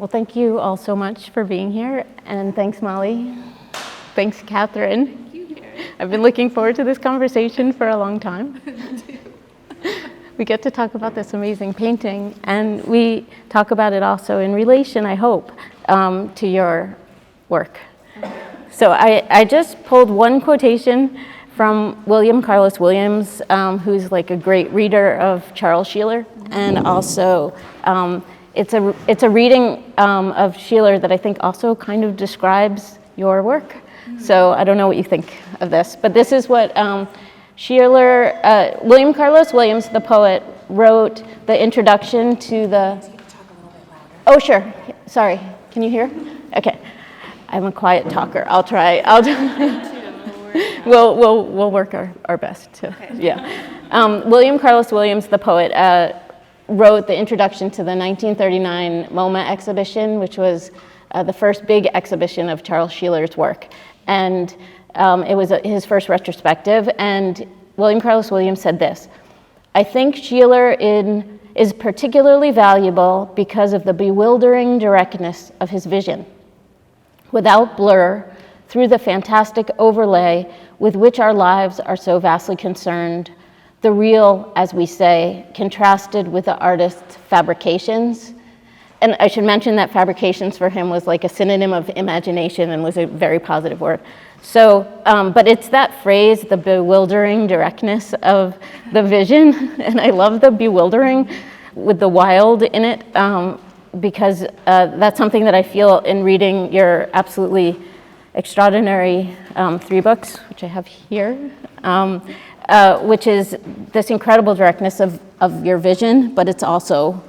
Well, thank you all so much for being here, and thanks, Molly. Thanks, Kathryn. Thank you, Karen. I've been looking forward to this conversation for a long time. We get to talk about this amazing painting, and we talk about it also in relation, I hope, to your work. So I just pulled one quotation from William Carlos Williams, who's like a great reader of Charles Sheeler, and also it's a reading of Sheeler that I think also kind of describes your work. So I don't know what you think of this, but this is what Sheeler, William Carlos Williams, the poet, wrote the introduction to the... Oh, sure. Sorry. Can you hear? Okay. I'm a quiet talker. I'll try. We'll work our best to. Okay. Yeah. William Carlos Williams, the poet, wrote the introduction to the 1939 MoMA exhibition, which was the first big exhibition of Charles Sheeler's work. And it was his first retrospective. And William Carlos Williams said this: "I think Sheeler is particularly valuable because of the bewildering directness of his vision. Without blur, through the fantastic overlay with which our lives are so vastly concerned, the real, as we say, contrasted with the artist's fabrications." And I should mention that fabrications for him was like a synonym of imagination and was a very positive word. So, but it's that phrase, the bewildering directness of the vision, and I love the bewildering with the wild in it, because that's something that I feel in reading your absolutely extraordinary 3 books, which I have here, which is this incredible directness of your vision, but it's also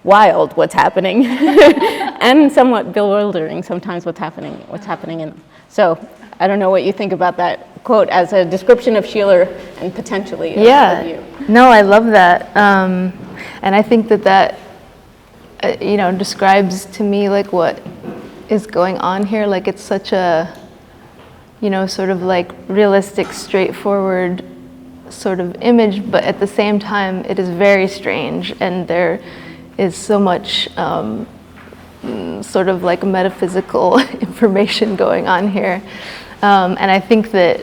wild what's happening, and somewhat bewildering sometimes what's happening in them. So I don't know what you think about that quote as a description of Sheeler and potentially of you. No, I love that, and I think that describes to me like what is going on here. Like it's such a, sort of like realistic, straightforward sort of image, but at the same time it is very strange, and there is so much sort of like metaphysical information going on here. And I think that,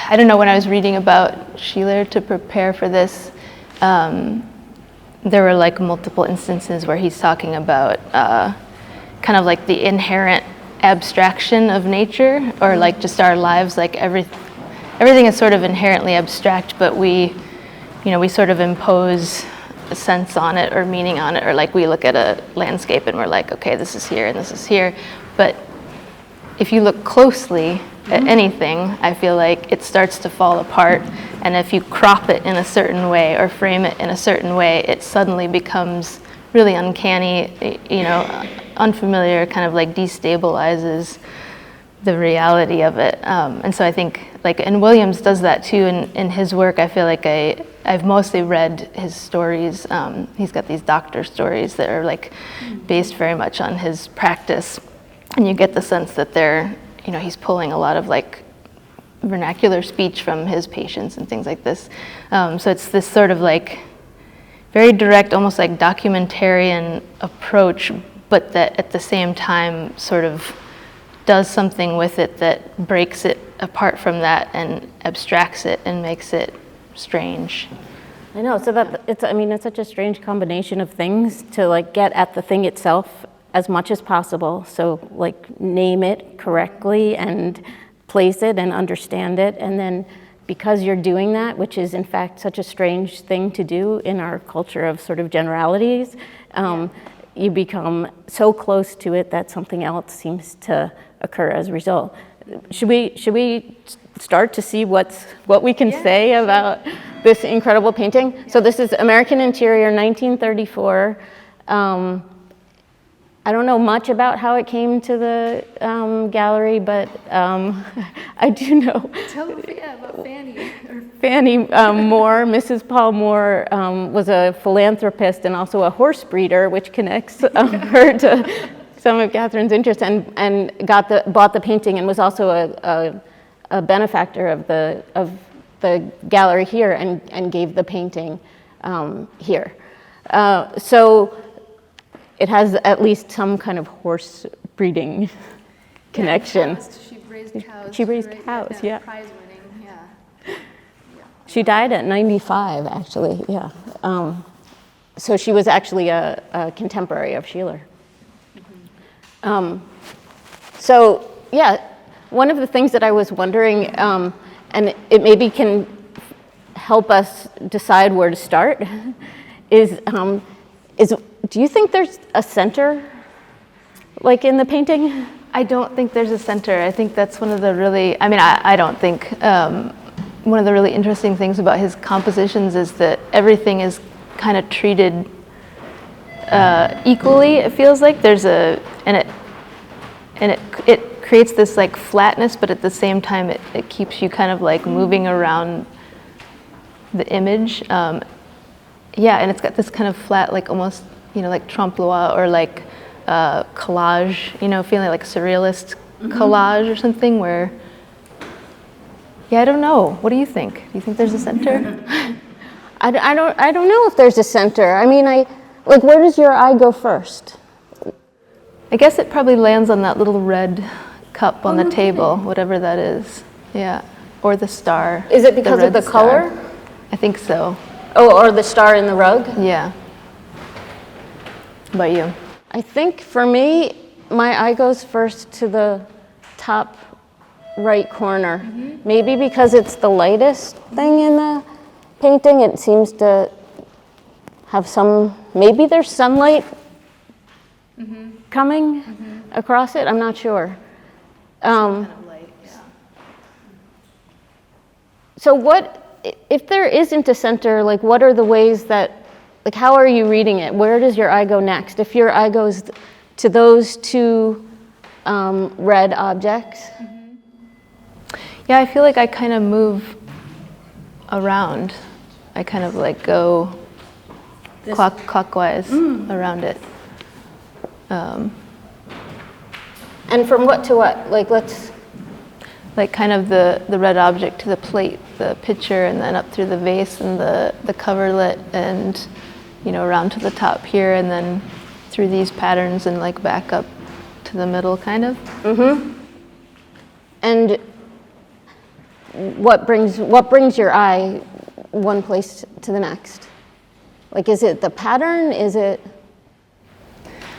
I don't know, when I was reading about Sheeler to prepare for this, there were like multiple instances where he's talking about kind of like the inherent abstraction of nature, or like just our lives, like everything is sort of inherently abstract, but we sort of impose a sense on it or meaning on it, or like we look at a landscape and we're like, okay, this is here and this is here. But if you look closely at anything, I feel like it starts to fall apart. And if you crop it in a certain way or frame it in a certain way, it suddenly becomes really uncanny, unfamiliar, kind of like destabilizes the reality of it. And so I think, and Williams does that too in his work. I feel like I've mostly read his stories. He's got these doctor stories that are like based very much on his practice. And you get the sense that he's pulling a lot of like vernacular speech from his patients and things like this. So it's this sort of like very direct, almost like documentarian approach, but that at the same time sort of does something with it that breaks it apart from that and abstracts it and makes it strange. I know, so that it's such a strange combination of things to like get at the thing itself as much as possible. So like name it correctly and place it and understand it. And then because you're doing that, which is in fact such a strange thing to do in our culture of sort of generalities, you become so close to it that something else seems to occur as a result. Should we start to see what we can say about this incredible painting? So this is American Interior, 1934. I don't know much about how it came to the gallery, but I do know. Tell me about Fanny. Fanny Moore, Mrs. Paul Moore, was a philanthropist and also a horse breeder, which connects her to some of Kathryn's interests, and bought the painting, and was also a benefactor of the gallery here, and gave the painting here. So it has at least some kind of horse breeding connection. She raised cows. She raised cows, yeah. Prize winning, yeah. She died at 95, actually, yeah. So she was actually a contemporary of Sheeler. So, yeah, one of the things that I was wondering, and it maybe can help us decide where to start, is do you think there's a center, like in the painting? I don't think there's a center. I think that's one of the really, I don't think, one of the really interesting things about his compositions is that everything is kind of treated equally, it feels like. And it creates this like flatness, but at the same time it keeps you kind of like moving around the image. Yeah, and it's got this kind of flat, like almost, like trompe-l'oeil or like collage, feeling like surrealist collage or something where, yeah, I don't know. What do you think? Do you think there's a center? I don't know if there's a center. I mean, like, where does your eye go first? I guess it probably lands on that little red cup on the table, whatever that is. Yeah, or the star. Is it because of the color? I think so. Oh, or the star in the rug? Yeah. How about you? I think for me, my eye goes first to the top right corner. Maybe because it's the lightest thing in the painting. It seems to have maybe there's sunlight coming across it. I'm not sure. So if there isn't a center, like what are the ways that, like how are you reading it? Where does your eye go next? If your eye goes to those two red objects? Yeah, I feel like I kind of move around. I kind of like go clockwise around it. And from what to what? Like kind of the red object to the plate, the picture, and then up through the vase and the coverlet, and around to the top here, and then through these patterns and like back up to the middle, kind of. And what brings your eye one place to the next? Like, is it the pattern? Is it?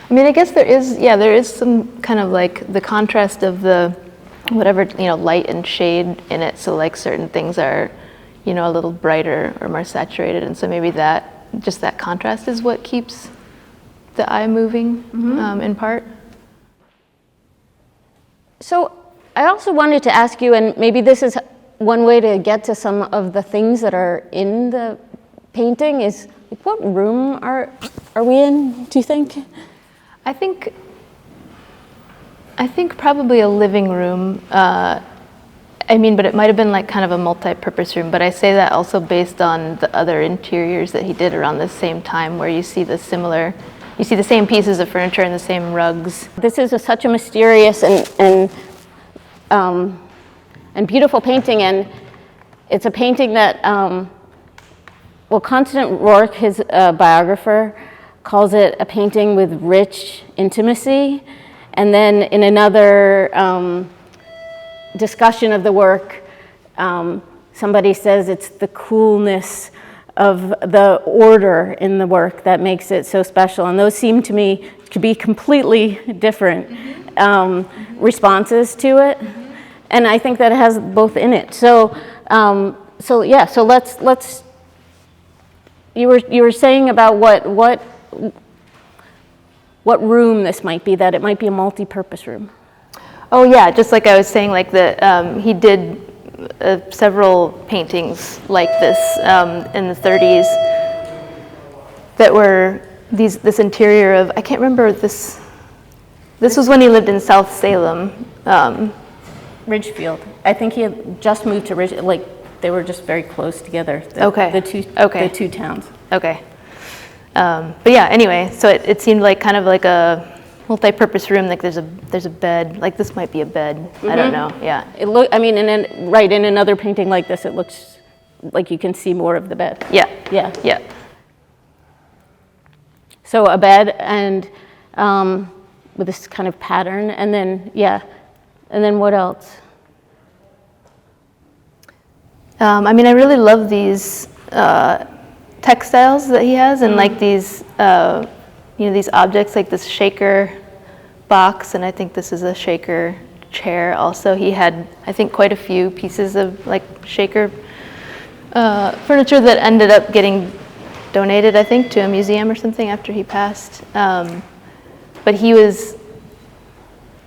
I mean, I guess there is some kind of like the contrast of the whatever, light and shade in it. So like certain things are, a little brighter or more saturated. And so maybe that contrast is what keeps the eye moving in part. So I also wanted to ask you, and maybe this is one way to get to some of the things that are in the painting, is like, what room are we in, do you think? I think probably a living room. But it might have been like kind of a multi-purpose room, but I say that also based on the other interiors that he did around the same time, where you see the same pieces of furniture and the same rugs. This is such a mysterious and beautiful painting, and it's a painting that, Constant Rourke, his biographer, calls it a painting with rich intimacy. And then in another discussion of the work, somebody says it's the coolness of the order in the work that makes it so special. And those seem to me to be completely different responses to it. And I think that it has both in it. So let's. You were saying about what room this might be, that it might be a multi-purpose room. Oh yeah, just like I was saying, like he did several paintings like this in the 30s that were this interior of, I can't remember this. This was when he lived in South Salem. Ridgefield. I think he had just moved to Ridgefield. Like they were just very close together. The two towns. Okay. But yeah, anyway, so it seemed like kind of like a multi-purpose room. Like there's a bed. Like this might be a bed. I don't know. Yeah. In another painting like this, it looks like you can see more of the bed. Yeah. Yeah. Yeah. So a bed, and with this kind of pattern. And then, yeah, and then what else? I mean, I really love these textiles that he has, and like these, these objects, like this shaker box, and I think this is a shaker chair also. He had, I think, quite a few pieces of like shaker furniture that ended up getting donated, I think, to a museum or something after he passed. But he was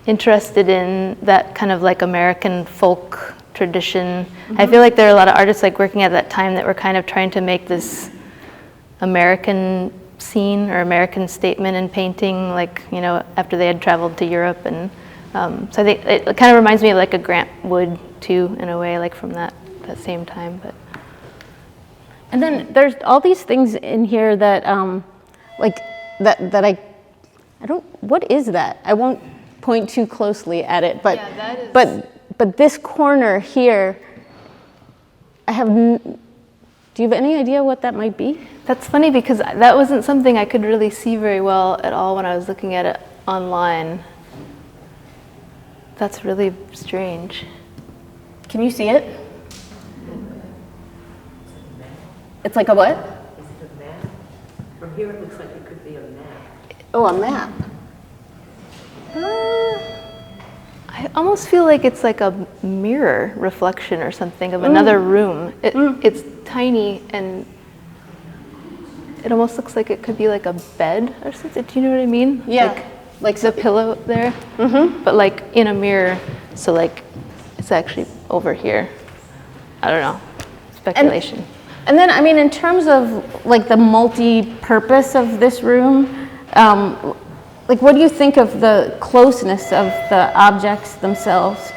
interested in that kind of like American folk tradition. I feel like there are a lot of artists like working at that time that were kind of trying to make this American scene or American statement in painting, like, after they had traveled to Europe. And so I think it kind of reminds me of like a Grant Wood too, in a way, like from that same time. But And then there's all these things in here that, that I don't, what is that? I won't point too closely at it, but, Yeah, that is- but this corner here, do you have any idea what that might be? that's funny because that wasn't something I could really see very well at all when I was looking at it online. That's really strange. Can you see it? It's like a what? Is it a map? From here it looks like it could be a map. Oh, a map. I almost feel like it's like a mirror reflection or something of another room. It's tiny and it almost looks like it could be like a bed or something. Do you know what I mean? Yeah. Like the pillow there, but like in a mirror. So like it's actually over here. I don't know. Speculation. And then, I mean, in terms of like the multi-purpose of this room, like what do you think of the closeness of the objects themselves?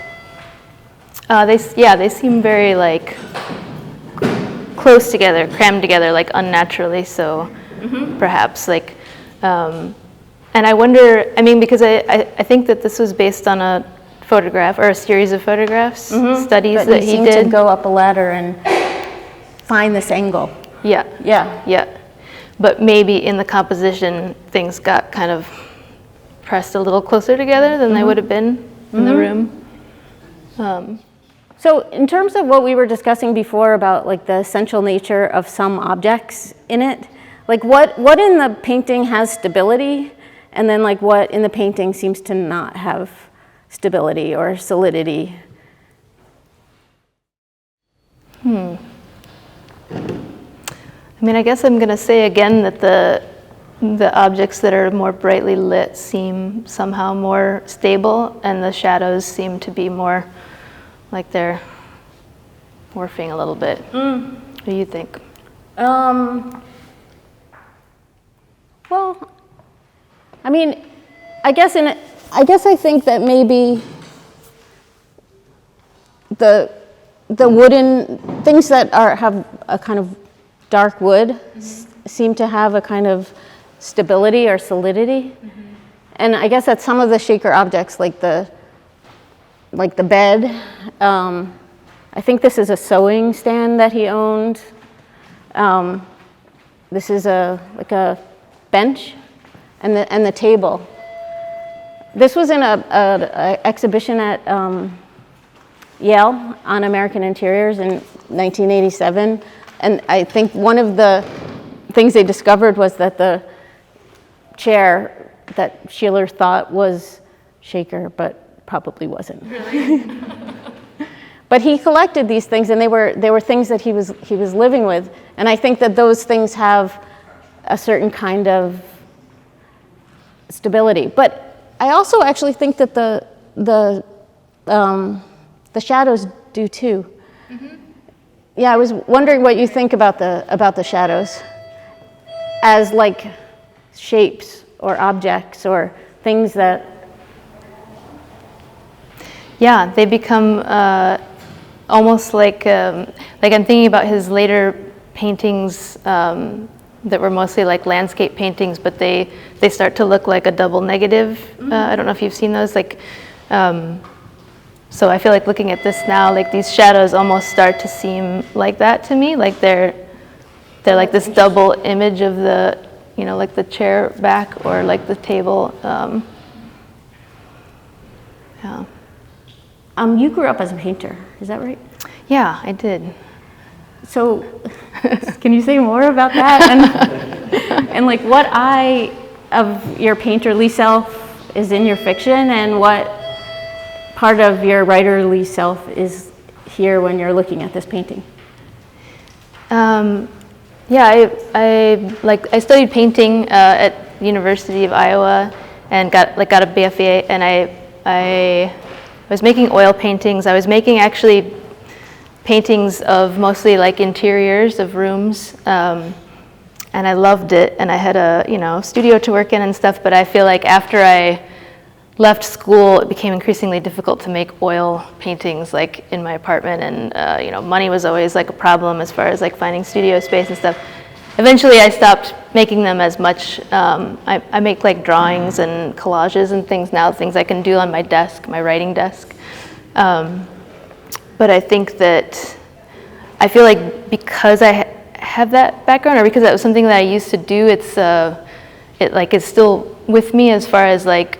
They seem very like close together, crammed together, like unnaturally so, perhaps like. And I wonder, I mean, because I think that this was based on a photograph or a series of photographs, studies But that he he seemed did. to go up a ladder and find this angle. Yeah, Yeah. yeah. But maybe in the composition, things got kind of pressed a little closer together than they would have been in the room. So in terms of what we were discussing before about like the essential nature of some objects in it, like what in the painting has stability, and then like what in the painting seems to not have stability or solidity? I mean, I guess I'm going to say again that the objects that are more brightly lit seem somehow more stable, and the shadows seem to be more like they're morphing a little bit. What do you think? Well, I mean, I guess I think that maybe the wooden things that have a kind of dark wood seem to have a kind of stability or solidity, and I guess that some of the shaker objects, like the bed. I think this is a sewing stand that he owned. This is like a bench, and the table. This was in a exhibition at Yale on American interiors in 1987, and I think one of the things they discovered was that the chair that Sheeler thought was shaker, but probably wasn't. Really? But he collected these things, and they were things that he was living with, and I think that those things have a certain kind of stability. But I also actually think that the shadows do too. Yeah, I was wondering what you think about the shadows as like shapes or objects or things that. Yeah, they become almost like I'm thinking about his later paintings that were mostly like landscape paintings, but they start to look like a double negative. I don't know if you've seen those. So I feel like looking at this now, like these shadows almost start to seem like that to me, like they're like this double image of the like the chair back or like the table. Yeah. You grew up as a painter, is that right? Yeah, I did. So, can you say more about that? And like what eye of your painterly self is in your fiction, and what part of your writerly self is here when you're looking at this painting? Yeah, I studied painting at University of Iowa and got a BFA, and I was making oil paintings. I was making actually paintings of mostly like interiors of rooms, and I loved it. And I had a studio to work in and stuff. But I feel like after I left school, it became increasingly difficult to make oil paintings like in my apartment, and money was always like a problem as far as like finding studio space and stuff. Eventually, I stopped making them as much. I make like drawings and collages and things now, things I can do on my desk, my writing desk. But I think that I feel like because I have that background, or because that was something that I used to do, it's still with me as far as like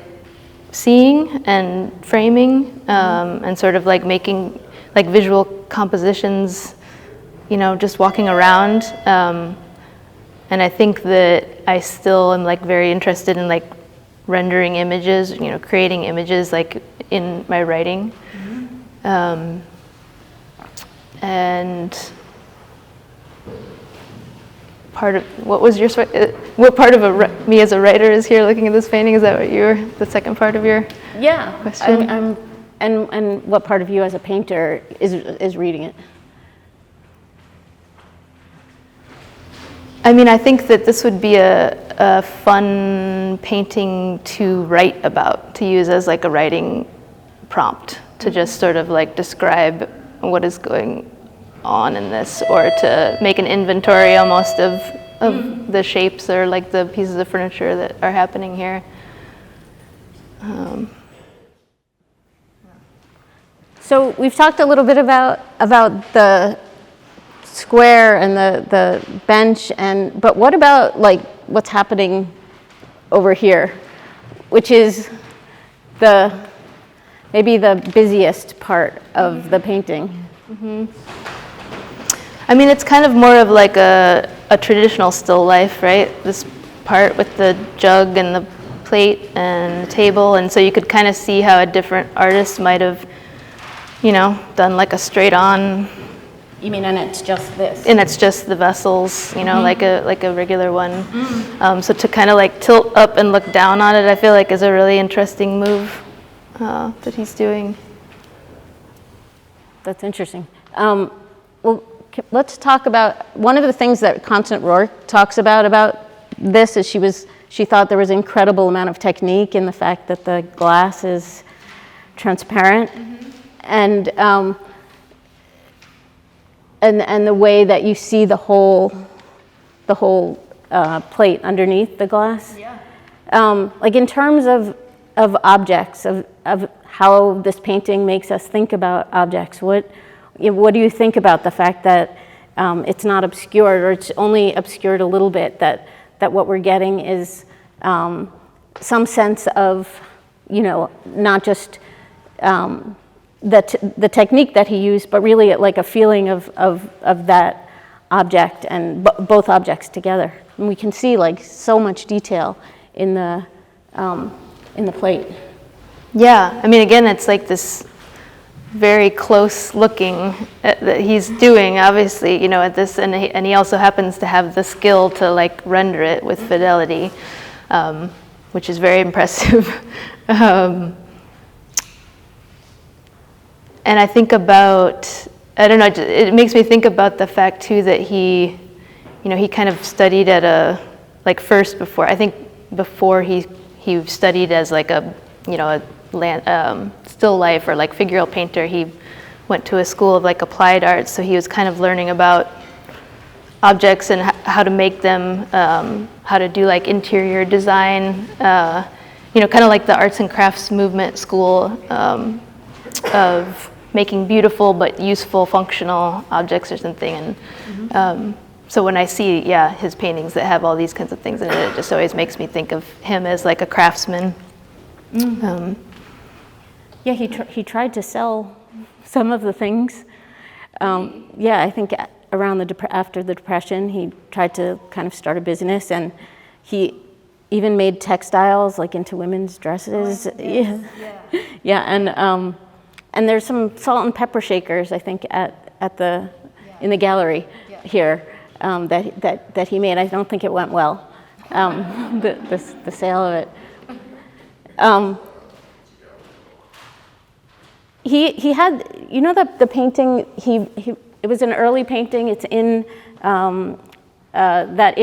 seeing and framing, and sort of like making like visual compositions, just walking around. And I think that I still am like very interested in like rendering images, creating images like in my writing. And what part of me as a writer is here looking at this painting? Is that the second part of your question? And what part of you as a painter is reading it? I mean, I think that this would be a fun painting to write about, to use as like a writing prompt, to just sort of like describe what is going on in this, or to make an inventory almost of the shapes or like the pieces of furniture that are happening here. So we've talked a little bit about the square and the bench, but what about like what's happening over here, which is maybe the busiest part of the painting? I mean, it's kind of more of like a traditional still life, right? This part with the jug and the plate and the table, and so you could kind of see how a different artist might have, done like a straight on. You mean, and it's just this? And it's just the vessels, like a regular one. So to kind of like tilt up and look down on it, I feel like is a really interesting move that he's doing. That's interesting. Well, let's talk about one of the things that Constance Rourke talks about this is she thought there was an incredible amount of technique in the fact that the glass is transparent, and the way that you see the whole plate underneath the glass. Yeah. Like in terms of objects, of how this painting makes us think about objects, what do you think about the fact that it's not obscured, or it's only obscured a little bit, that what we're getting is some sense of, not just the technique that he used, but really like a feeling of that object and both objects together. And we can see like so much detail in the plate. Yeah, I mean, again, it's like this very close looking that he's doing, obviously, at this, and he also happens to have the skill to like render it with fidelity, which is very impressive. And I think about, I don't know, it makes me think about the fact too that he kind of studied at before he studied as like a still life or like figural painter, he went to a school of like applied arts, so he was kind of learning about objects and how to make them, how to do like interior design, kind of like the arts and crafts movement school of making beautiful but useful functional objects or something. And So when I see, his paintings that have all these kinds of things in it, it just always makes me think of him as like a craftsman. Yeah, he tried to sell some of the things. I think around after the Depression, he tried to kind of start a business, and he even made textiles like into women's dresses. And there's some salt and pepper shakers, I think, in the gallery here that he made. I don't think it went well, the sale of it. He had, the painting, it was an early painting. It's in that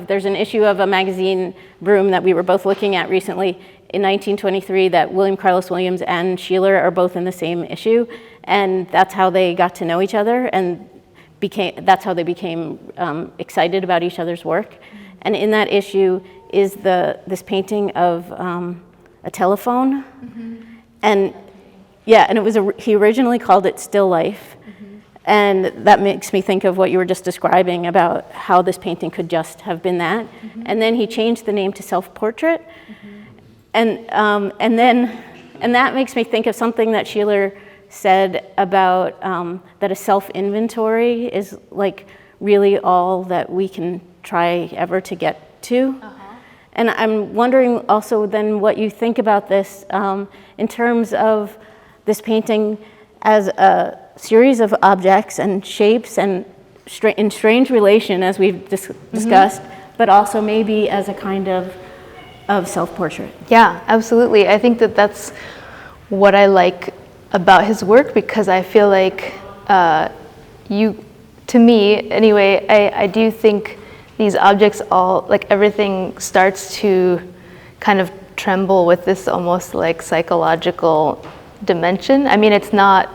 there's an issue of a magazine, Broom, that we were both looking at recently in 1923, that William Carlos Williams and Sheeler are both in the same issue. And that's how they got to know each other, and that's how they became excited about each other's work. And in that issue is this painting of a telephone. And he originally called it Still Life. And that makes me think of what you were just describing about how this painting could just have been that. And then he changed the name to Self-Portrait. And that makes me think of something that Sheeler said about that a self-inventory is like really all that we can try ever to get to. And I'm wondering also then what you think about this in terms of this painting as a series of objects and shapes and in strange relation, as we've discussed, but also maybe as a kind of self-portrait. Yeah, absolutely. I think that's what I like about his work, because I feel like to me anyway, I do think these objects all, like everything starts to kind of tremble with this almost like psychological dimension. I mean, it's not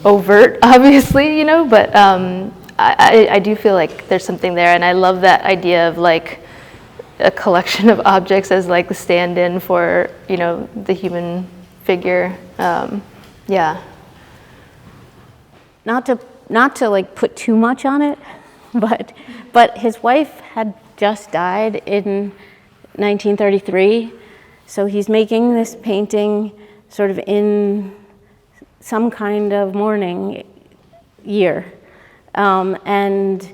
overt, obviously, but I do feel like there's something there, and I love that idea of like a collection of objects as like the stand-in for, the human figure. Not to like put too much on it, but his wife had just died in 1933, so he's making this painting sort of in some kind of mourning year, and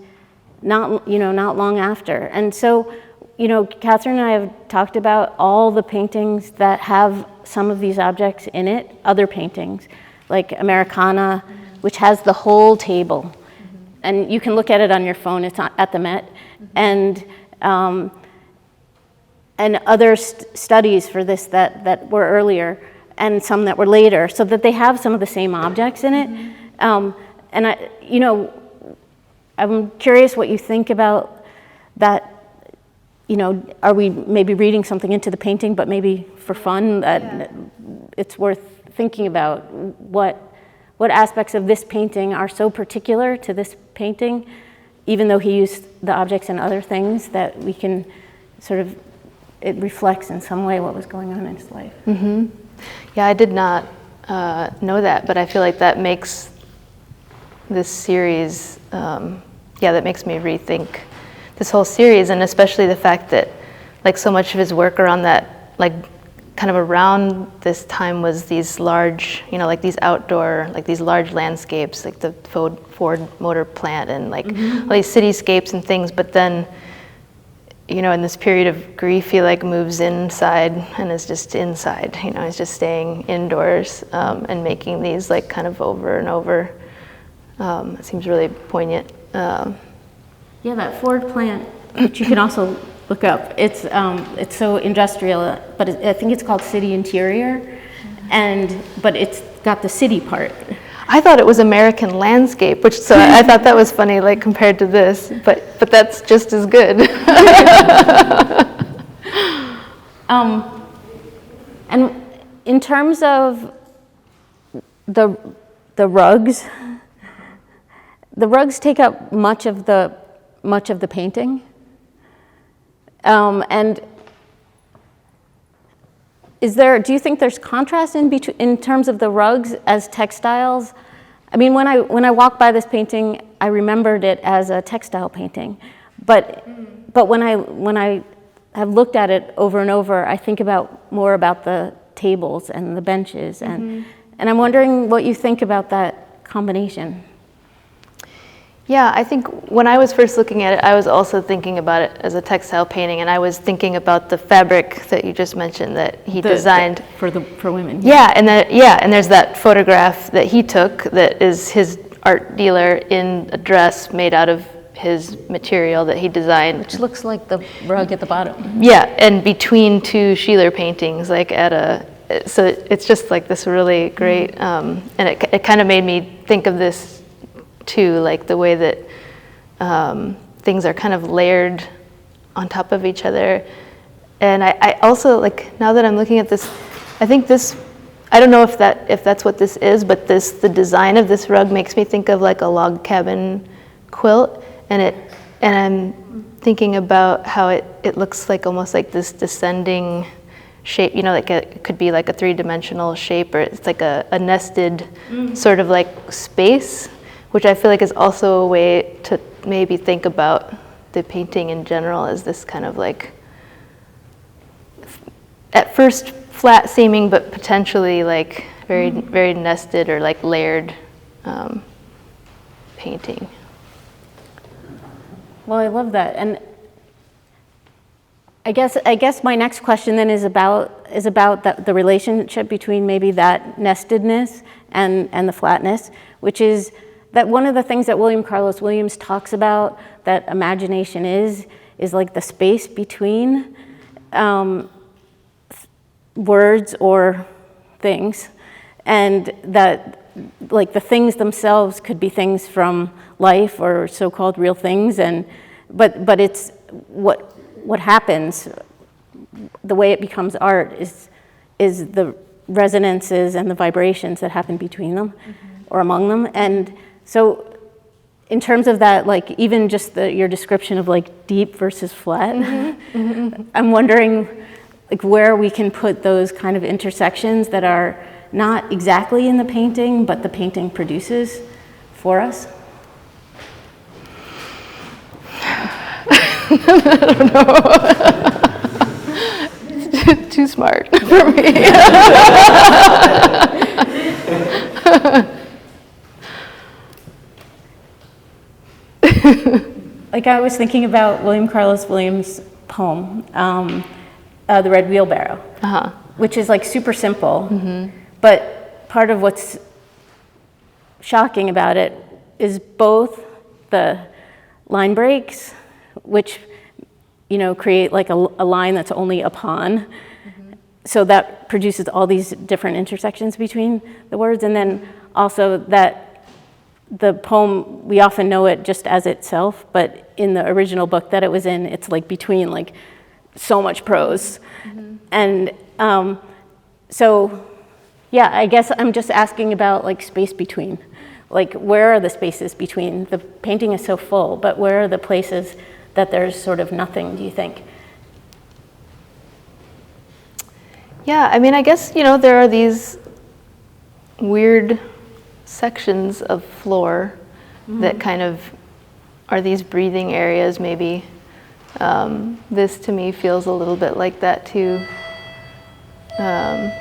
not long after. And so, Kathryn and I have talked about all the paintings that have some of these objects in it, other paintings, like Americana, which has the whole table. And you can look at it on your phone, it's at the Met. And other studies for this that were earlier, and some that were later, so that they have some of the same objects in it. And I'm curious what you think about that. Are we maybe reading something into the painting, but maybe for fun, that it's worth thinking about what aspects of this painting are so particular to this painting, even though he used the objects and other things, that we can sort of, it reflects in some way what was going on in his life. Yeah, I did not know that, but I feel like that makes this series, that makes me rethink this whole series, and especially the fact that like so much of his work around that, like kind of around this time, was these large, like these outdoor, like these large landscapes, like the Ford Motor Plant, and like all these cityscapes and things. But then, in this period of grief, he like moves inside and is just inside. He's just staying indoors and making these like kind of over and over. It seems really poignant. That Ford plant, which you can also look up. It's so industrial, but I think it's called City Interior, but it's got the city part. I thought it was American Landscape, so I thought that was funny, like compared to this, but that's just as good. And in terms of the rugs take up much of the painting. And do you think there's contrast in terms of the rugs as textiles? I mean, when I walk by this painting, I remembered it as a textile painting. But when I have looked at it over and over, I think more about the tables and the benches, and I'm wondering what you think about that combination. Yeah, I think when I was first looking at it, I was also thinking about it as a textile painting, and I was thinking about the fabric that you just mentioned that he designed for women. Yeah, and there's that photograph that he took that is his art dealer in a dress made out of his material that he designed, Which looks like the rug at the bottom. Yeah, and between two Sheeler paintings, like so it's just like this really great, and it kind of made me think of this too, like the way that things are kind of layered on top of each other. And I also, like, now that I'm looking at this, I think this, I don't know if that's what this is, but the design of this rug makes me think of like a log cabin quilt, and I'm thinking about how it looks like almost like this descending shape, like it could be like a three-dimensional shape, or it's like a nested sort of like space, which I feel like is also a way to maybe think about the painting in general as this kind of like, at first flat seeming, but potentially like very, very nested or like layered painting. Well, I love that, and I guess my next question then is about the relationship between maybe that nestedness and the flatness, which is that one of the things that William Carlos Williams talks about that imagination is like the space between words or things, and that like the things themselves could be things from life or so-called real things, but it's what happens, the way it becomes art is the resonances and the vibrations that happen between them or among them. And so in terms of that, like even just your description of like deep versus flat, I'm wondering like where we can put those kind of intersections that are not exactly in the painting, but the painting produces for us. I don't know. Too smart for me. Like I was thinking about William Carlos Williams' poem, The Red Wheelbarrow, which is like super simple, but part of what's shocking about it is both the line breaks, which create like a line that's only upon, so that produces all these different intersections between the words, and then also that the poem, we often know it just as itself, but in the original book that it was in, it's like between like so much prose. And so, yeah, I guess I'm just asking about like space between. Like where are the spaces between? The painting is so full, but where are the places that there's sort of nothing, do you think? Yeah, I mean, I guess, there are these weird sections of floor that kind of are these breathing areas, maybe. This to me feels a little bit like that too. Yeah,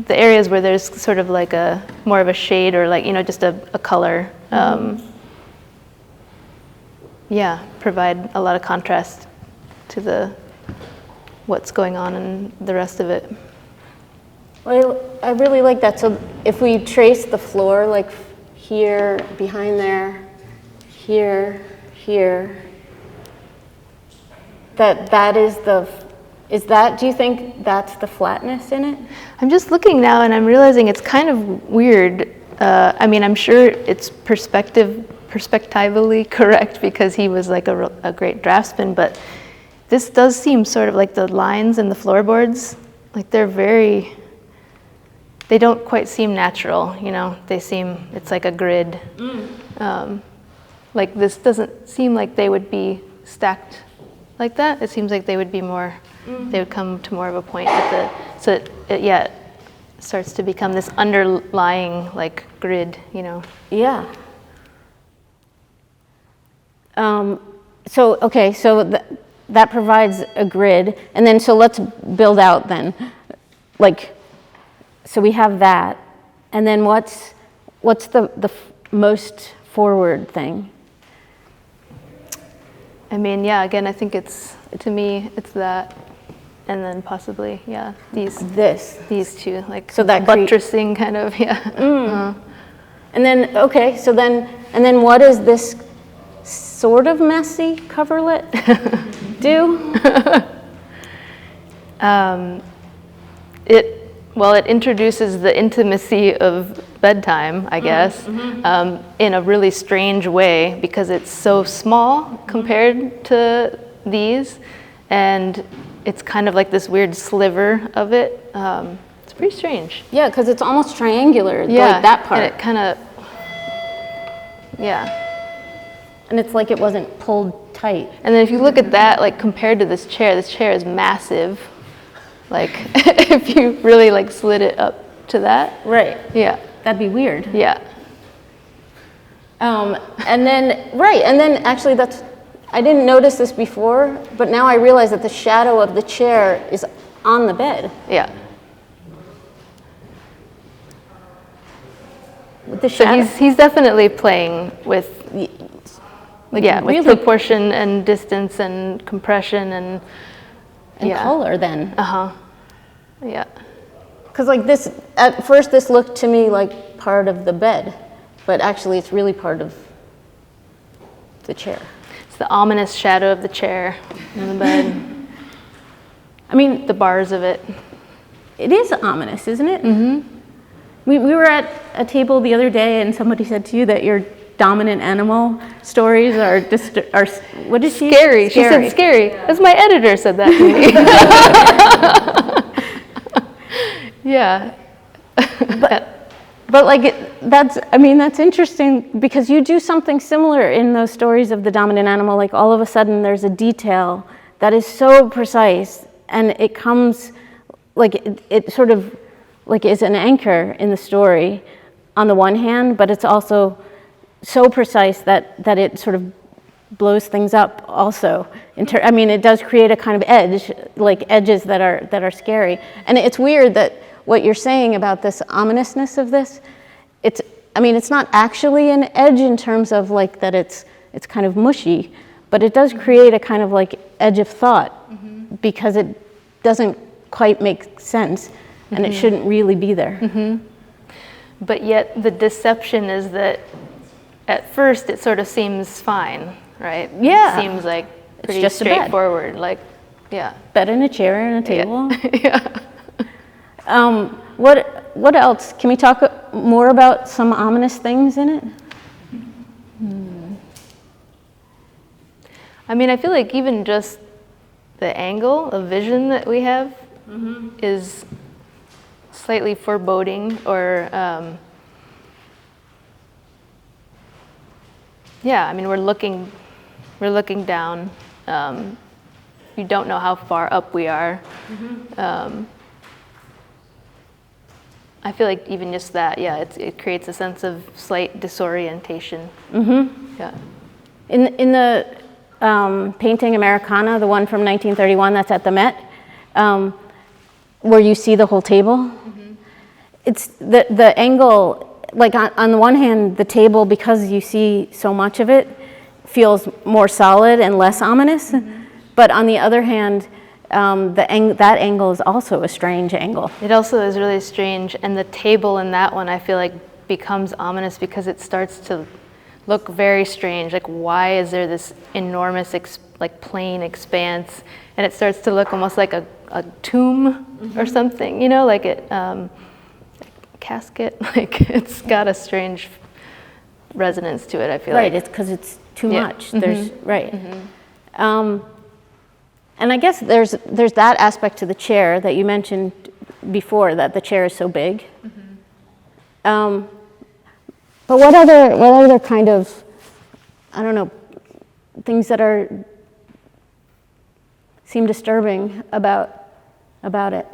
the areas where there's sort of like more of a shade or like, just a color. Yeah, provide a lot of contrast to what's going on in the rest of it. Well, I really like that. So if we trace the floor, like here, behind there, here, that is that, do you think that's the flatness in it? I'm just looking now and I'm realizing it's kind of weird. I mean, I'm sure it's perspectively correct because he was like a great draftsman, but this does seem sort of like the lines and the floorboards, like they don't quite seem natural, it's like a grid. Like this doesn't seem like they would be stacked like that. It seems like they would be more, they would come to more of a point so it starts to become this underlying like grid, Yeah. So that provides a grid, and then so let's build out then. Like, so we have that, and then what's the most forward thing? I mean, yeah, again, I think to me, it's that, and then possibly, yeah, these two, like so that buttressing kind of, yeah. And then, and then what does this sort of messy coverlet do? It introduces the intimacy of bedtime, I guess, in a really strange way because it's so small compared to these, and it's kind of like this weird sliver of it. It's pretty strange. Yeah, because it's almost triangular, Yeah, like that part. And it kind of, yeah. And it's like it wasn't pulled tight. And then if you look at that, like compared to this chair is massive. Like if you really like slid it up to that. Right. Yeah. That'd be weird. Yeah. And then actually I didn't notice this before, but now I realize that the shadow of the chair is on the bed. Yeah. With the shadow. So he's definitely playing with, with really proportion and distance and compression and color then. Yeah. Because like this, at first this looked to me like part of the bed, but actually it's really part of the chair. It's the ominous shadow of the chair in the bed. I mean, the bars of it. It is ominous, isn't it? Mm-hmm. We were at a table the other day and somebody said to you that your dominant animal stories are what did she? Scary. She said scary. As my editor said that to me. Yeah. But like that's interesting because you do something similar in those stories of the dominant animal. Like all of a sudden there's a detail that is so precise and it comes like it sort of like is an anchor in the story on the one hand, but it's also so precise that it sort of blows things up also. It does create a kind of edge, like edges that are scary. And it's weird that what you're saying about this ominousness of this, it's not actually an edge in terms of like that it's kind of mushy, but it does create a kind of like edge of thought because it doesn't quite make sense and it shouldn't really be there. But yet the deception is that at first it sort of seems fine, right? Yeah. It seems like pretty just straightforward, like, yeah. Bed and a chair and a table. Yeah. What else? Can we talk more about some ominous things in it? I feel like even just the angle of vision that we have is slightly foreboding or, we're looking down. You don't know how far up we are. I feel like even just that, it creates a sense of slight disorientation. Yeah. In the painting Americana, the one from 1931 that's at the Met, where you see the whole table, it's the angle. Like on the one hand, the table, because you see so much of it, feels more solid and less ominous. But on the other hand, that angle is also a strange angle. It also is really strange, and the table in that one I feel like becomes ominous because it starts to look very strange. Like, why is there this enormous plain expanse? And it starts to look almost like a tomb or something, like it casket. Like it's got a strange resonance to it, I feel like. Right, it's because it's too much. There's right. And I guess there's that aspect to the chair that you mentioned before, that the chair is so big. But what other kind of, I don't know, things that seem disturbing about it?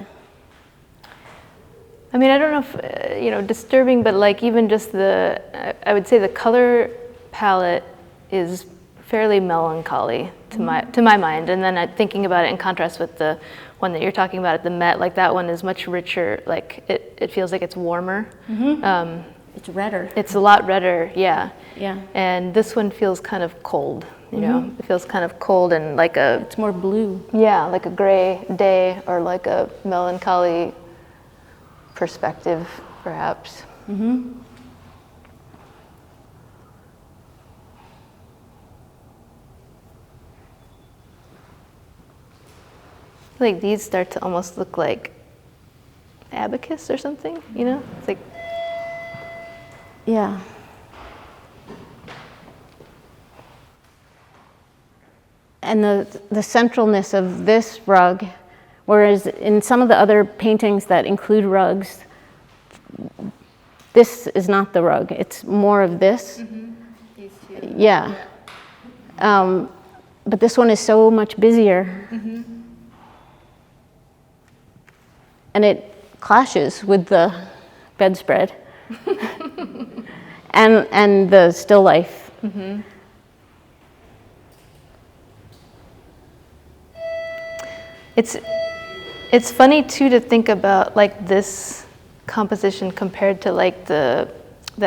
I don't know if, disturbing, but like even just I would say the color palette is fairly melancholy to my mind. And then thinking about it in contrast with the one that you're talking about at the Met, like that one is much richer. Like it feels like it's warmer. It's redder. It's a lot redder, yeah. Yeah. And this one feels kind of cold. You know, it feels kind of cold and like a. It's more blue. Yeah, like a gray day or like a melancholy perspective, perhaps. Like these start to almost look like abacus or something, you know? It's like. Yeah. And the centralness of this rug, whereas in some of the other paintings that include rugs, this is not the rug. It's more of this. These two. Yeah. But this one is so much busier. And it clashes with the bedspread and the still life. It's funny too to think about like this composition compared to like the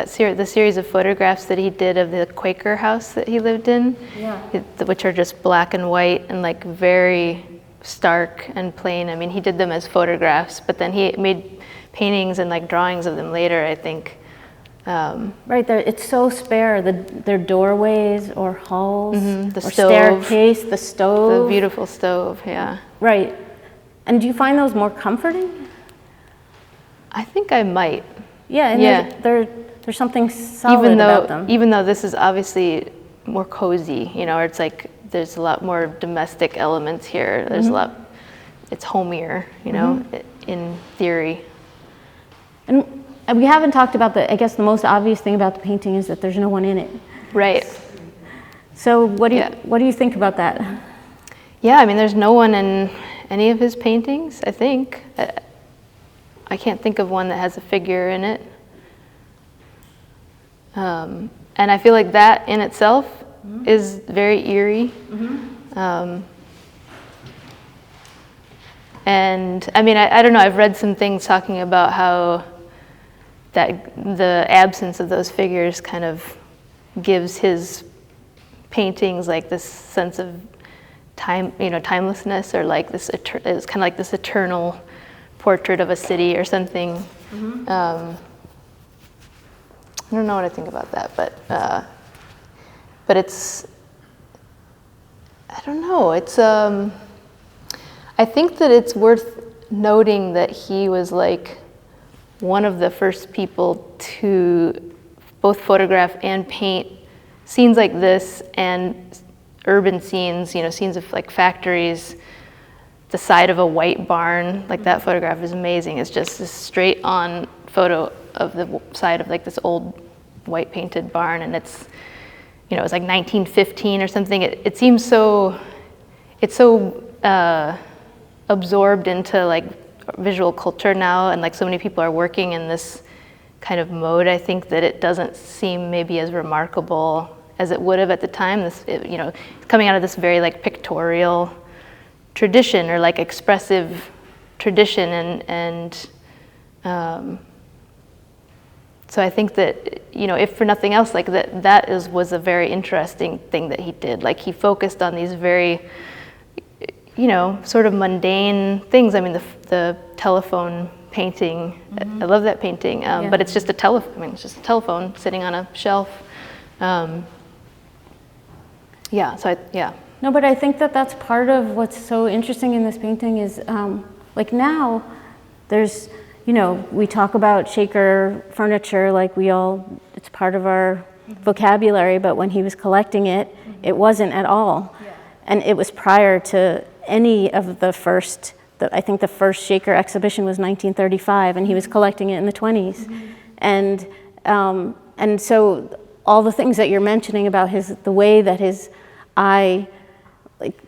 series of photographs that he did of the Quaker house that he lived in, which are just black and white and like very stark and plain. I mean, he did them as photographs, but then he made paintings and like drawings of them later, I think. Right, it's so spare. Their doorways or halls, the or stove, staircase, the stove. the beautiful stove, yeah. Right. And do you find those more comforting? I think I might. Yeah, and Yeah. there's something solid about them. Even though this is obviously more cozy, you know, or it's like there's a lot more domestic elements here. There's a lot, it's homier, you know, in theory. And we haven't talked about I guess the most obvious thing about the painting is that there's no one in it. Right. So what do you think about that? Yeah, I mean, there's no one in any of his paintings, I think. I can't think of one that has a figure in it. And I feel like that in itself is very eerie. And I mean, I don't know, I've read some things talking about how that the absence of those figures kind of gives his paintings like this sense of time, you know, timelessness, or like this, it's kind of like this eternal portrait of a city or something. I don't know what I think about that, but it's, I don't know, it's, I think that it's worth noting that he was like one of the first people to both photograph and paint scenes like this and urban scenes, you know, scenes of like factories, the side of a white barn. Like that photograph is amazing. It's just this straight on photo of the side of like this old white painted barn, and it's, you know, it's like 1915 or something. It seems so, it's so absorbed into like visual culture now, and like so many people are working in this kind of mode, I think that it doesn't seem maybe as remarkable as it would have at the time. You know, coming out of this very like pictorial tradition or like expressive tradition, and so I think that, you know, if for nothing else, like was a very interesting thing that he did. Like he focused on these very, you know, sort of mundane things. I mean, the telephone painting, I love that painting, but it's just a it's just a telephone sitting on a shelf. No, but I think that that's part of what's so interesting in this painting is, like now, there's, you know, we talk about Shaker furniture like it's part of our vocabulary, but when he was collecting it, it wasn't at all. Yeah. And it was prior to any of the first, I think the first Shaker exhibition was 1935, and he was collecting it in the 20s. And so all the things that you're mentioning about the way that his eye like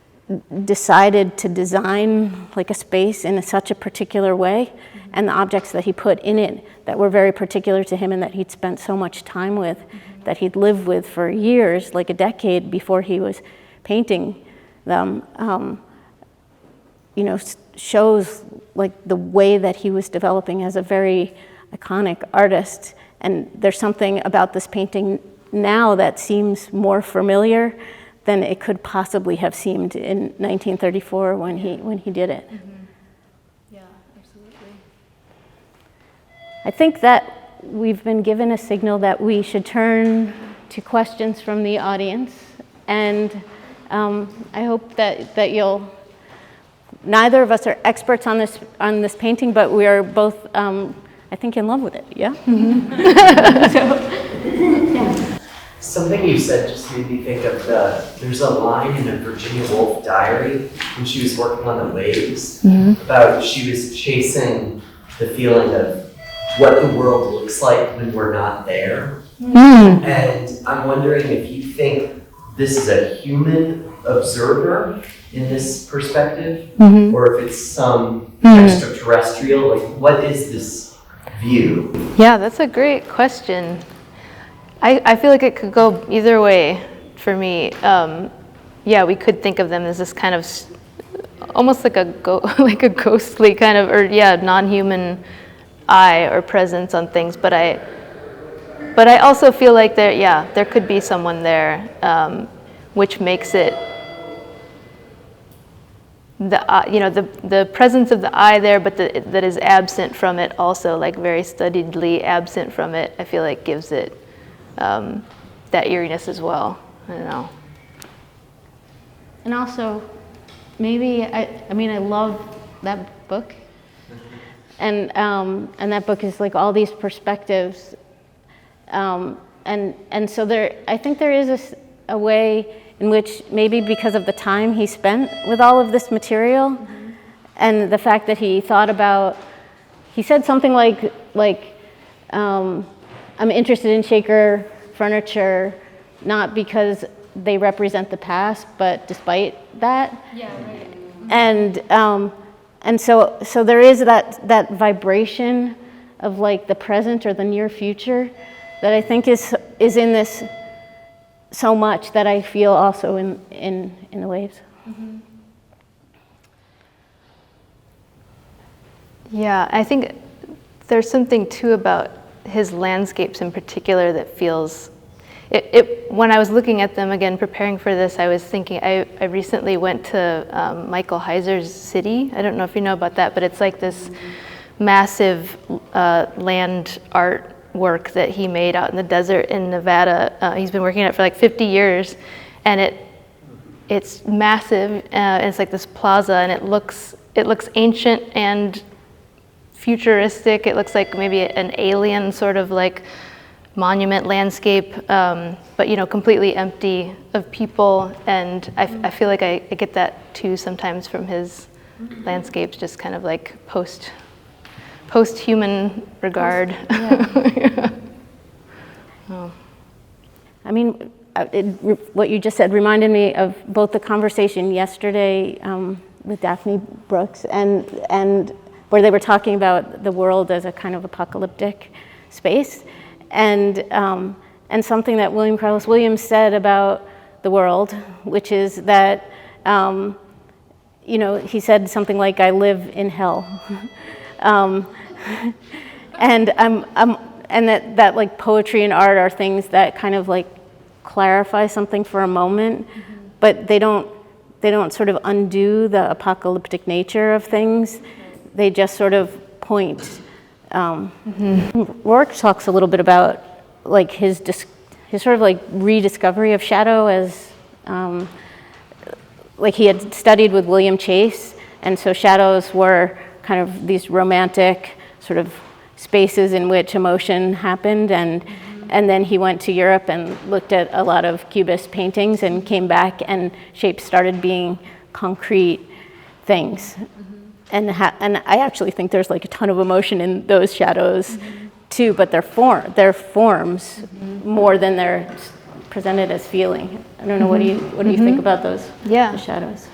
decided to design like a space in such a particular way, and the objects that he put in it that were very particular to him and that he'd spent so much time with, that he'd lived with for years, like a decade before he was painting them, shows like the way that he was developing as a very iconic artist. And there's something about this painting now that seems more familiar than it could possibly have seemed in 1934 when he did it. Yeah, absolutely. I think that we've been given a signal that we should turn to questions from the audience, and I hope that you'll. Neither of us are experts on this painting, but we are both, I think, in love with it. Yeah. Something you said just made me think of there's a line in a Virginia Woolf diary when she was working on the waves about she was chasing the feeling of what the world looks like when we're not there. And I'm wondering if you think this is a human observer in this perspective, or if it's some extraterrestrial, like what is this view? Yeah, that's a great question. I feel like it could go either way for me. Yeah, we could think of them as this kind of almost like a ghostly kind of, or non-human eye or presence on things. But I also feel like there could be someone there, which makes it the presence of the eye there, but that is absent from it also, like very studiedly absent from it. I feel like gives it that eeriness as well. I don't know. And also, maybe I love that book, and that book is like all these perspectives, and so I think there is a way in which maybe because of the time he spent with all of this material, and the fact that he thought about, he said something like I'm interested in Shaker furniture, not because they represent the past, but despite that. Yeah, right. And so there is that vibration of like the present or the near future that I think is in this so much, that I feel also in the waves. Yeah, I think there's something too about his landscapes in particular that feels, when I was looking at them again, preparing for this, I was thinking, I recently went to Michael Heiser's city. I don't know if you know about that, but it's like this massive land art work that he made out in the desert in Nevada. He's been working on it for like 50 years, and it's massive, and it's like this plaza, and it looks ancient and futuristic. It looks like maybe an alien sort of like monument landscape, but completely empty of people. And I feel like I get that too sometimes from his landscapes, just kind of like post-human regard. Yeah. Oh. I mean, what you just said reminded me of both the conversation yesterday with Daphne Brooks and where they were talking about the world as a kind of apocalyptic space, and something that William Carlos Williams said about the world, which is that he said something like, "I live in hell," and that like poetry and art are things that kind of like clarify something for a moment, but they don't sort of undo the apocalyptic nature of things. They just sort of point. Rourke talks a little bit about like his sort of like rediscovery of shadow as like he had studied with William Chase, and so shadows were kind of these romantic sort of spaces in which emotion happened, and then he went to Europe and looked at a lot of Cubist paintings and came back, and shapes started being concrete things. And I actually think there's like a ton of emotion in those shadows too, but they're forms more than they're presented as feeling. I don't know, what do you think about those the shadows?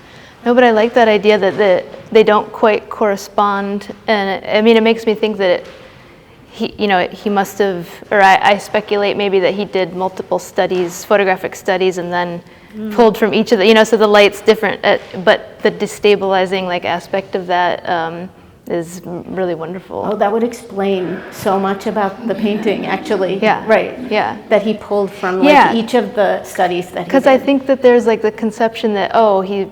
No, but I like that idea that they don't quite correspond, and I mean, it makes me think that he must have, or I speculate maybe that he did multiple studies, photographic studies, and then pulled from each of the, so the light's different, but the destabilizing like aspect of that is really wonderful. Oh, that would explain so much about the painting, actually. Yeah. Right. Yeah. That he pulled from each of the studies that he did. Because I think that there's like the conception that, he,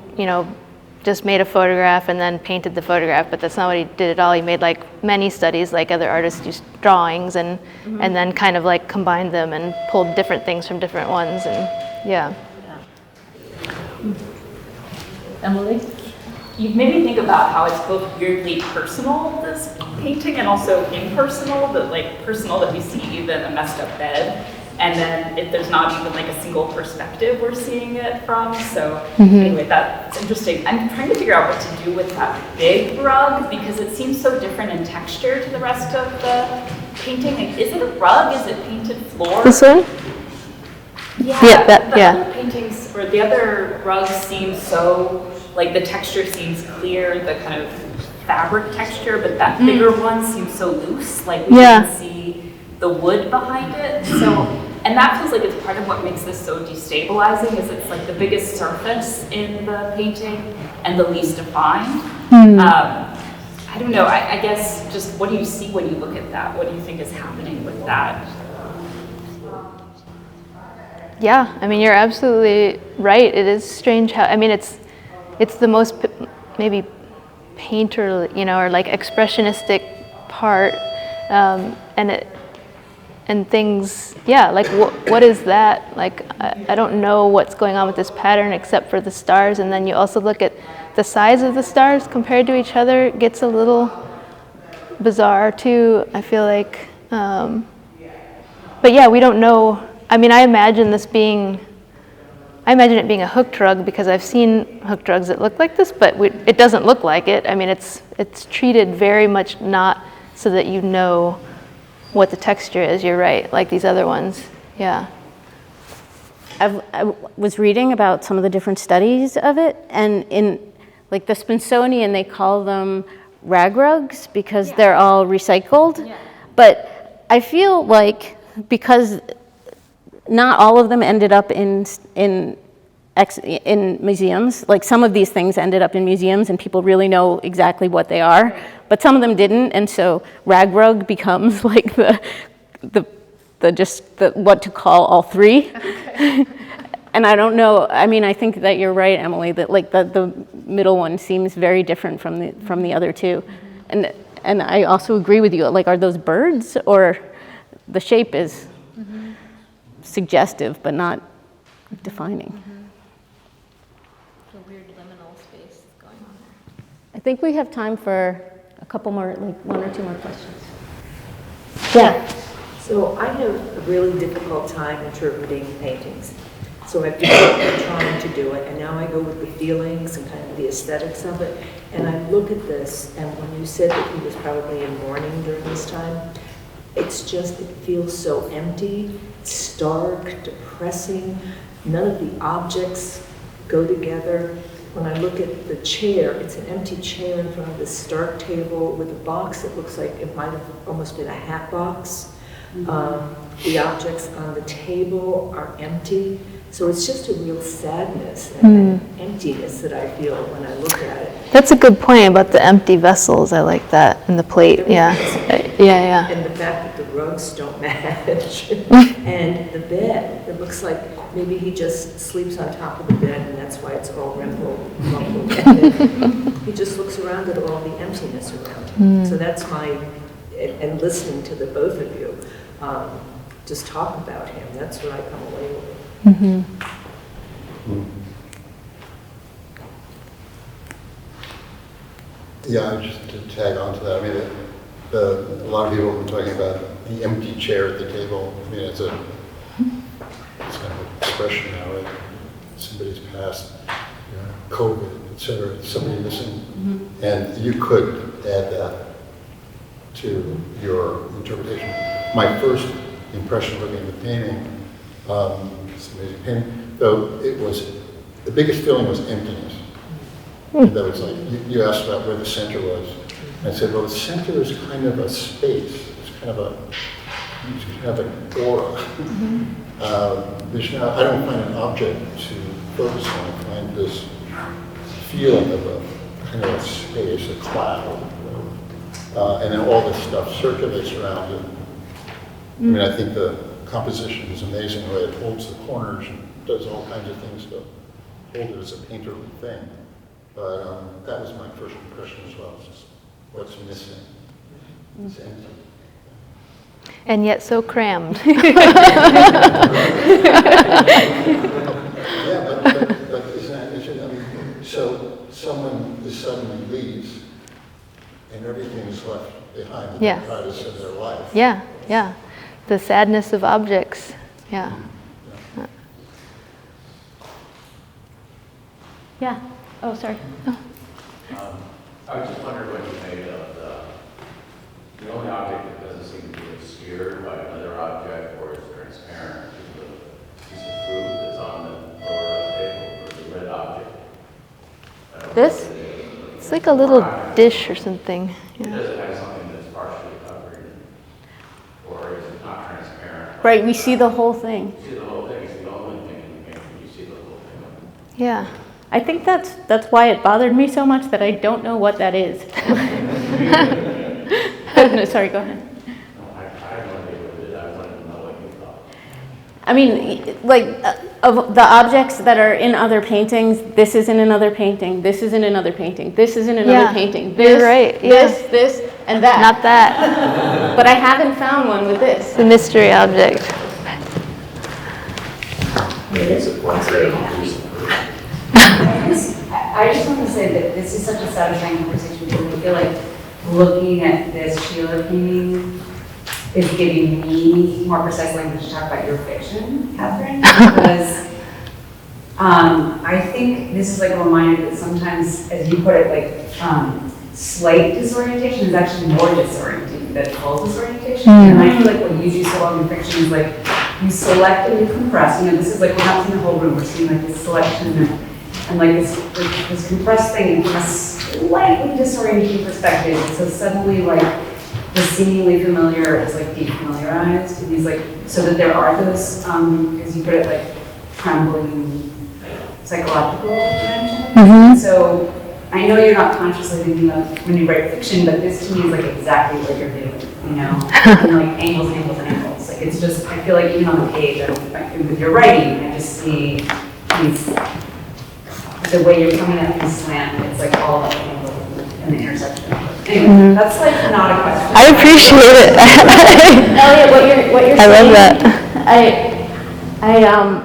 just made a photograph and then painted the photograph, but that's not what he did at all. He made like many studies, like other artists do drawings, and then kind of like combined them and pulled different things from different ones, and yeah. Emily? You've made me think about how it's both weirdly personal, this painting, and also impersonal, but like personal that we see even a messed up bed, and then there's not even like a single perspective we're seeing it from. So anyway, that's interesting. I'm trying to figure out what to do with that big rug because it seems so different in texture to the rest of the painting. Like, is it a rug? Is it painted floor? This one? Yeah, the other paintings, or the other rugs seem so, like the texture seems clear, the kind of fabric texture, but that bigger one seems so loose, like we can see the wood behind it. So, and that feels like it's part of what makes this so destabilizing, is it's like the biggest surface in the painting and the least defined. I don't know, I guess just what do you see when you look at that? What do you think is happening with that? Yeah, I mean, you're absolutely right. It is strange how, I mean, it's the most maybe painter, or like expressionistic part, and things, like what is that? Like, I don't know what's going on with this pattern except for the stars, and then you also look at the size of the stars compared to each other. It gets a little bizarre too, I feel like. But yeah, we don't know. I mean, I imagine it being a hooked rug because I've seen hooked rugs that look like this, but it doesn't look like it. I mean, it's treated very much not so that you know what the texture is. You're right, like these other ones. Yeah. I was reading about some of the different studies of it, and in like the Smithsonian, they call them rag rugs because they're all recycled. Yeah. But I feel like because not all of them ended up in museums. Like some of these things ended up in museums and people really know exactly what they are, but some of them didn't, and so rag rug becomes like the what to call all three. Okay. And I don't know, I mean, I think that you're right, Emily, that like the middle one seems very different from the other two. And I also agree with you, like, are those birds, or the shape is suggestive but not defining. A weird liminal space going on there. I think we have time for a couple more, like one or two more questions. Yeah. So I have a really difficult time interpreting paintings. So I've been trying to do it, and now I go with the feelings and kind of the aesthetics of it. And I look at this, and when you said that he was probably in mourning during this time, it's just, it feels so empty, stark, depressing. None of the objects go together. When I look at the chair, it's an empty chair in front of this stark table with a box that looks like it might have almost been a hat box. The objects on the table are empty. So it's just a real sadness and emptiness that I feel when I look at it. That's a good point about the empty vessels. I like that, and the plate. Yeah. And the fact that the rugs don't match. And the bed, it looks like maybe he just sleeps on top of the bed and that's why it's all rumpled. And he just looks around at all the emptiness around him. So that's and listening to the both of you just talk about him, that's what I come away with. Yeah, just to tag on to that, I mean, a lot of people have been talking about the empty chair at the table. I mean, it's kind of an expression now, right? Somebody's passed, COVID, et cetera, somebody missing. And you could add that to your interpretation. My first impression looking at the painting, it's an amazing painting, though it was, the biggest feeling was emptiness. That was like, you asked about where the center was. I said, well, the center is kind of a space. It's kind of an aura. I don't find an object to focus on. I find this feeling of a kind of a space, a cloud, and then all this stuff circulates around it. I mean, I think the composition is amazing, the way it holds the corners and does all kinds of things to hold it as a painterly thing. But that was my first impression as well, just what's missing. It's empty. And yet so crammed. Yeah, but isn't, I mean, so someone suddenly leaves and everything is left behind that Yeah. they try to save their life. Yeah, yeah. The sadness of objects. Yeah. Yeah. Oh, sorry. I was just wondering what you made of the only object that doesn't seem to be obscured by another object or is transparent is the piece of fruit that's on the lower left table, or the red object. I don't know This? what it is. It's like a little dish or something. Does Yeah. it have something that's partially covered, or is it not transparent? Right, we see the whole thing. You see the whole thing, it's the only thing in the painting, you see the whole thing. Yeah. I think that's why it bothered me so much that I don't know what that is. No, sorry, go ahead. I have no idea what it is, I wanted to know what you thought. I mean, like, of the objects that are in other paintings, this is in another painting, this is in another painting, this is in another Yeah, painting, you're this, right, yeah. this, and that. Not that. But I haven't found one with this. It's a mystery object. I just want to say that this is such a satisfying conversation because I feel like looking at this Sheeler painting is giving me more precise language to talk about your fiction, Kathryn, because I think this is like a reminder that sometimes, as you put it, like slight disorientation is actually more disorienting than full disorientation. And I feel like what you do so well in fiction is like you select and you compress. You know, this is like we're not seeing the whole room, we're seeing like this selection and like this compressed thing from a slightly disorienting perspective. So suddenly like the seemingly familiar is like defamiliarized and these like, so that there are those, as you put it, like trembling psychological dimensions. So I know you're not consciously thinking of when you write fiction, but this to me is like exactly what you're doing, you know? And like angles, angles, and angles. Like it's just, I feel like even on the page, with your writing, I just see these, the way you're coming at these slant, it's like all about the angles and the intersection. Anyway, that's like not a question. I appreciate it. Elliot, what you're I saying. love that.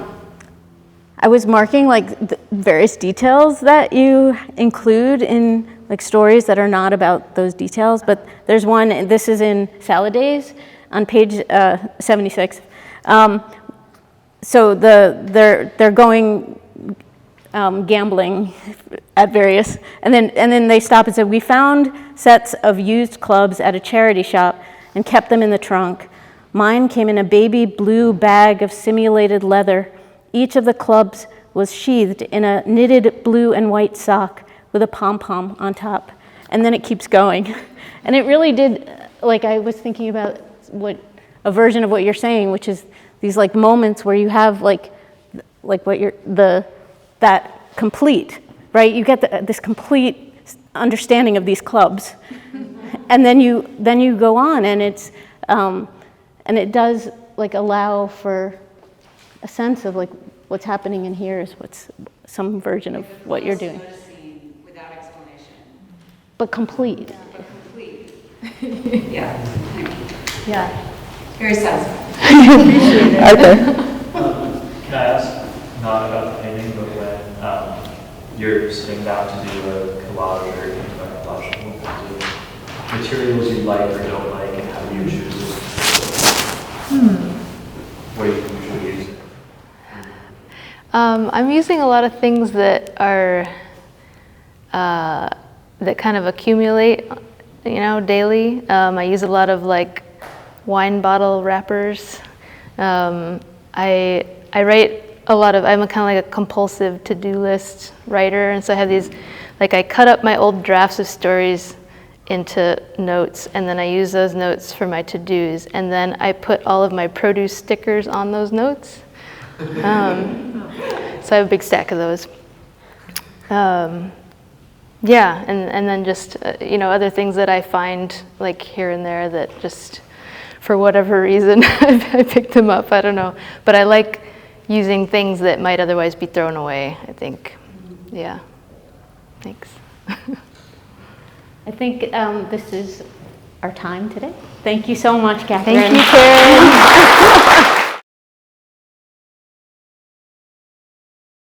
I was marking like the various details that you include in like stories that are not about those details, but there's one, and this is in Salad Days on page 76. So they're going gambling at various, and then they stop and say, we found sets of used clubs at a charity shop and kept them in the trunk. Mine came in a baby blue bag of simulated leather. Each of the clubs was sheathed in a knitted blue and white sock with a pom-pom on top. And then it keeps going. And it really did, like I was thinking about a version of what you're saying, which is these like moments where you have like what you're, that complete, right? You get this complete understanding of these clubs. And then you go on and it's, and it does like allow for a sense of like what's happening in here is what's some version of what you're doing. Noticing without explanation. But complete. But complete. Yeah. Yeah. Very satisfying. Okay. Can I ask, not about the painting, but when you're sitting down to do a collage or thinking about collage, what kinds of materials you like or don't like, and how do you choose it? What do you usually use? I'm using a lot of things that are that kind of accumulate, you know, daily. I use a lot of like wine bottle wrappers. I write a lot of, I'm a kind of like a compulsive to-do list writer, and so I have these, like I cut up my old drafts of stories into notes, and then I use those notes for my to-dos, and then I put all of my produce stickers on those notes. So I have a big stack of those. Yeah, and then just, other things that I find like here and there that just, for whatever reason, I picked them up, I don't know. But I like using things that might otherwise be thrown away, I think. Yeah, thanks. I think this is our time today. Thank you so much, Kathryn. Thank you, Karen.